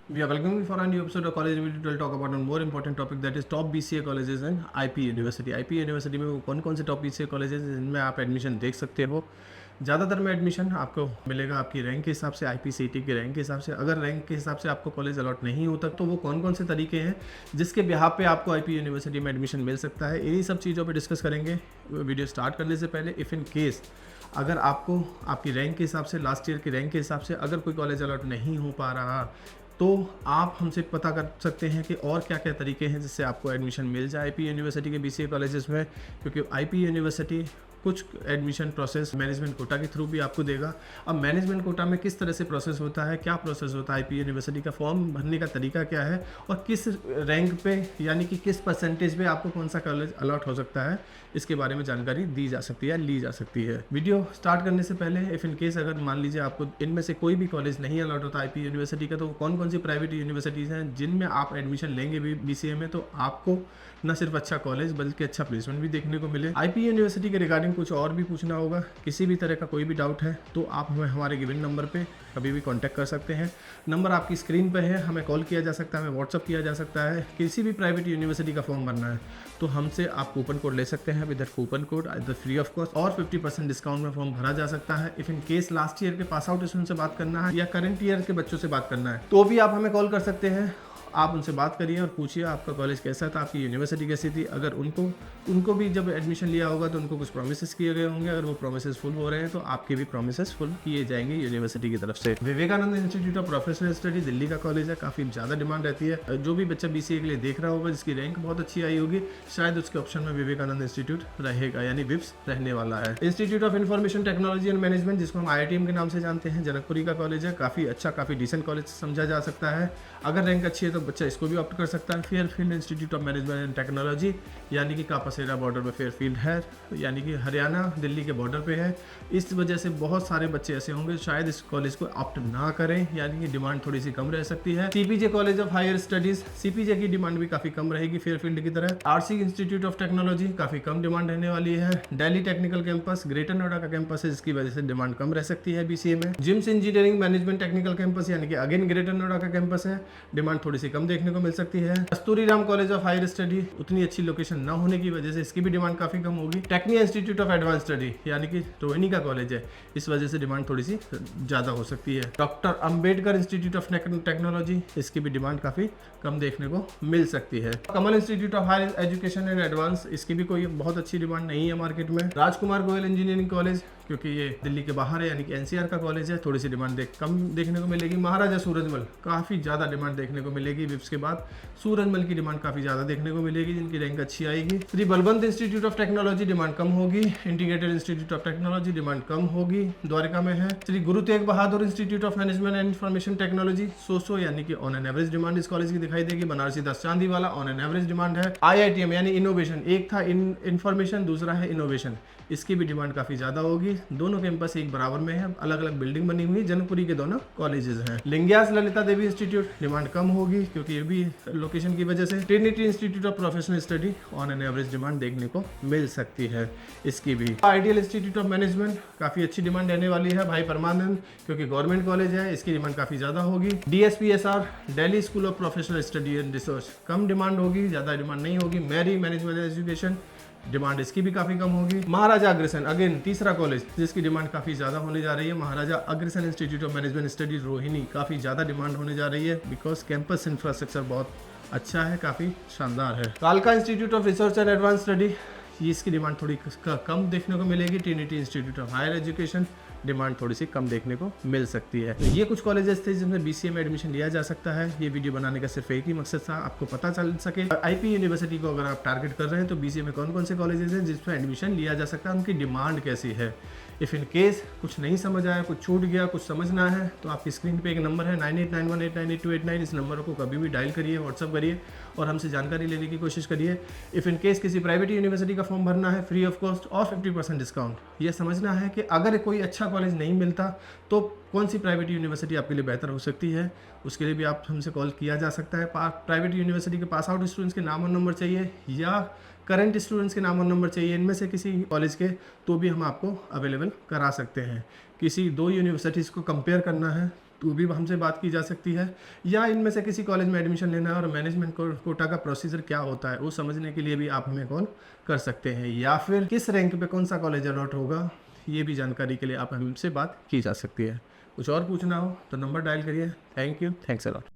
We are welcoming you for a new episode of College Review. Will talk about a more important topic that is top BCA colleges and IP University. IP University में वो कौन कौन से top BCA colleges हैं जिनमें आप admission देख सकते हो। ज़्यादातर में एडमिशन आपको मिलेगा आपकी रैंक के हिसाब से, IPCT के रैंक के हिसाब से। अगर रैंक के हिसाब से आपको कॉलेज अलॉट नहीं होता तो वो कौन कौन से तरीके हैं जिसके बिहाफ पे आपको IP यूनिवर्सिटी में एडमिशन मिल सकता है, इन्हीं सब चीज़ों पे डिस्कस करेंगे। वीडियो स्टार्ट करने से पहले इफ़ इन केस अगर आपको आपकी रैंक के हिसाब से, लास्ट ईयर की रैंक के हिसाब से अगर कोई कॉलेज अलॉट नहीं हो पा रहा तो आप हमसे पता कर सकते हैं कि और क्या क्या तरीके हैं जिससे आपको एडमिशन मिल जाए IP यूनिवर्सिटी के BCA कॉलेजेस में, क्योंकि IP यूनिवर्सिटी कुछ एडमिशन प्रोसेस मैनेजमेंट कोटा के थ्रू भी आपको देगा। अब मैनेजमेंट कोटा में किस तरह से प्रोसेस होता है, क्या प्रोसेस होता है, IP यूनिवर्सिटी का फॉर्म भरने का तरीका क्या है और किस रैंक पे यानी कि किस परसेंटेज पे आपको कौन सा कॉलेज अलॉट हो सकता है, इसके बारे में जानकारी दी जा सकती है, ली जा सकती है। वीडियो स्टार्ट करने से पहले इफ़ इन केस अगर मान लीजिए आपको इनमें से कोई भी कॉलेज नहीं अलॉट होता IP यूनिवर्सिटी का, तो कौन कौन सी प्राइवेट यूनिवर्सिटीज़ हैं जिनमें आप एडमिशन लेंगे भी BCA में तो आपको न सिर्फ अच्छा कॉलेज बल्कि अच्छा प्लेसमेंट भी देखने को मिले। IP यूनिवर्सिटी के रिगार्डिंग कुछ और भी पूछना होगा, किसी भी तरह का कोई भी डाउट है तो आप हमें हमारे गिवन नंबर पे कभी भी कांटेक्ट कर सकते हैं। नंबर आपकी स्क्रीन पे है, हमें कॉल किया जा सकता है, हमें व्हाट्सअप किया जा सकता है। किसी भी प्राइवेट यूनिवर्सिटी का फॉर्म भरना है तो हमसे आप कूपन कोड ले सकते हैं, with that coupon code the free of cost और 50% डिस्काउंट में फॉर्म भरा जा सकता है। If in case last year के पास आउट स्टूडेंट से बात करना है या करंट ईयर के बच्चों से बात करना है तो भी आप हमें कॉल कर सकते हैं। आप उनसे बात करिए और पूछिए आपका कॉलेज कैसा था, आपकी यूनिवर्सिटी कैसी थी। अगर उनको भी जब एडमिशन लिया होगा तो उनको कुछ प्रोमिसेस किए गए होंगे, अगर वो प्रोमिसेस फुल हो रहे हैं तो आपके भी प्रोमिसेस फुल किए जाएंगे यूनिवर्सिटी की तरफ से। Vivekananda institute of professional study Delhi का कॉलेज है, काफ़ी ज़्यादा डिमांड रहती है। जो भी बच्चा BCA के लिए देख रहा होगा जिसकी रैंक बहुत अच्छी आई होगी शायद उसके ऑप्शन में विवेकानंद इंस्टीट्यूट रहेगा, यानी विप्स रहने वाला है। Institute of information technology and management, जिसको हम IITM के नाम से जानते हैं, जनकपुरी का कॉलेज है। काफ़ी अच्छा, काफ़ी डिसेंट कॉलेज समझा जा सकता है। अगर रैंक अच्छी है तो बच्चा इसको भी ऑप्ट कर सकता है। Fairfield institute of management and technology, यानी कि कापासेरा बॉर्डर पे फेयरफील्ड है, यानी कि हरियाणा दिल्ली के बॉर्डर पे है। इस वजह से बहुत सारे बच्चे ऐसे होंगे शायद इस कॉलेज को ऑप्ट ना करें, यानी कि डिमांड थोड़ी सी कम रह सकती है। CPJ college of higher studies, CPJ की डिमांड भी काफ़ी कम रहेगी फेयरफील्ड की तरह। RC इंस्टीट्यूट ऑफ टेक्नोलॉजी, काफ़ी कम डिमांड रहने वाली है। Delhi technical campus, greater Noida का कैंपस है, जिसकी वजह से डिमांड कम रह सकती है BCA में। JIMS engineering management technical campus, यानी कि अगेन ग्रेटर नोएडा का कैंपस है, डिमांड थोड़ी सी कम देखने को मिल सकती है। Kasturi Ram college of higher study, उतनी अच्छी लोकेशन न होने की वजह से इसकी भी डिमांड काफ़ी कम होगी। Tecnia institute of advance study, यानी कि रोहिणी का कॉलेज है, इस वजह से डिमांड थोड़ी सी ज़्यादा हो सकती है। Doctor Ambedkar institute of technology, इसकी भी डिमांड काफ़ी कम देखने को मिल सकती है। Kamal institute of higher education and advance, इसकी भी कोई बहुत अच्छी डिमांड नहीं है मार्केट में। राजकुमार गोयल इंजीनियरिंग कॉलेज, क्योंकि ये दिल्ली के बाहर है, यानी कि NCR का कॉलेज है, थोड़ी सी डिमांड कम देखने को मिलेगी। महाराजा सूरजमल, काफ़ी ज़्यादा डिमांड देखने को मिलेगी। विप्स के बाद सूरजमल की डिमांड काफ़ी ज़्यादा देखने को मिलेगी, जिनकी रैंक अच्छी आएगी। Shri Balwant institute of technology, demand कम होगी। Integrated institute of technology, demand कम होगी, द्वारका में है। Shri Guru Tegh Bahadur institute of management and information technology, so यानी कि ऑन एन एवरेज डिमांड इस कॉलेज की दिखाई देगी। Banarsi Das Chandiwala, on an average demand है। IITM यानी इनोवेशन, एक था इन्फॉर्मेशन, दूसरा है इनोवेशन, इसकी भी डिमांड काफ़ी ज़्यादा होगी। दोनों कैंपस एक बराबर में है, अलग अलग बिल्डिंग बनी हुई है, जनकपुरी के दोनों कॉलेजेस हैं। लिंग्यास ललिता देवी इंस्टीट्यूट, डिमांड कम होगी क्योंकि ये भी लोकेशन की वजह से। Trinity institute of professional study, on an average demand देखने को मिल सकती है इसकी भी। आइडियल इंस्टीट्यूट ऑफ मैनेजमेंट, काफ़ी अच्छी डिमांड रहने वाली है भाई परमानंद, क्योंकि गवर्नमेंट कॉलेज है, इसकी डिमांड काफ़ी ज़्यादा होगी। DSPSR, Delhi school of professional study and research, come demand होगी, ज़्यादा डिमांड नहीं होगी। मैरी मैनेजमेंट एजुकेशन, डिमांड इसकी भी काफ़ी कम होगी। महाराजा अग्रसेन, अगेन तीसरा कॉलेज जिसकी डिमांड काफ़ी ज़्यादा होने जा रही है, Maharaja Agrasen institute of management studies Rohini, काफ़ी ज़्यादा डिमांड होने जा रही है बिकॉज कैंपस इंफ्रास्ट्रक्चर बहुत अच्छा है, काफ़ी शानदार है। कालका institute of research and advance study, ये इसकी डिमांड थोड़ी कम देखने को मिलेगी। Trinity institute of higher education, demand थोड़ी सी कम देखने को मिल सकती है। तो ये कुछ कॉलेजेस थे जिनमें BCA में एडमिशन लिया जा सकता है। ये वीडियो बनाने का सिर्फ एक ही मकसद था, आपको पता चल सके IP यूनिवर्सिटी को अगर आप टारगेट कर रहे हैं तो BCA में कौन कौन से कॉलेजेस हैं जिसमें एडमिशन लिया जा सकता है, उनकी डिमांड कैसी है। इफ़ इन केस कुछ नहीं समझ आया, कुछ छूट गया, कुछ समझना है तो आपकी स्क्रीन पे एक नंबर है 9891898289, इस नंबर को कभी भी डायल करिए, व्हाट्सअप करिए और हमसे जानकारी लेने की कोशिश करिए। इफ़ इन केस किसी प्राइवेट यूनिवर्सिटी का फॉर्म भरना है, फ्री ऑफ कॉस्ट और 50% डिस्काउंट, ये समझना है कि अगर कोई अच्छा कॉलेज नहीं मिलता तो कौन सी प्राइवेट यूनिवर्सिटी आपके लिए बेहतर हो सकती है, उसके लिए भी आप हमसे कॉल किया जा सकता है। प्राइवेट यूनिवर्सिटी के पास आउट स्टूडेंट्स के नाम और नंबर चाहिए या करंट स्टूडेंट्स के नाम और नंबर चाहिए, इनमें से किसी कॉलेज के, तो भी हम आपको अवेलेबल करा सकते हैं। किसी दो यूनिवर्सिटीज़ को कंपेयर करना है तो भी हमसे बात की जा सकती है, या इनमें से किसी कॉलेज में एडमिशन लेना है और मैनेजमेंट कोटा का प्रोसीजर क्या होता है वो समझने के लिए भी आप हमें कॉल कर सकते हैं, या फिर किस रैंक पे कौन सा कॉलेज अलॉट होगा ये भी जानकारी के लिए आप हमसे बात की जा सकती है। कुछ और पूछना हो तो नंबर डायल करिए। Thank you, thanks a lot.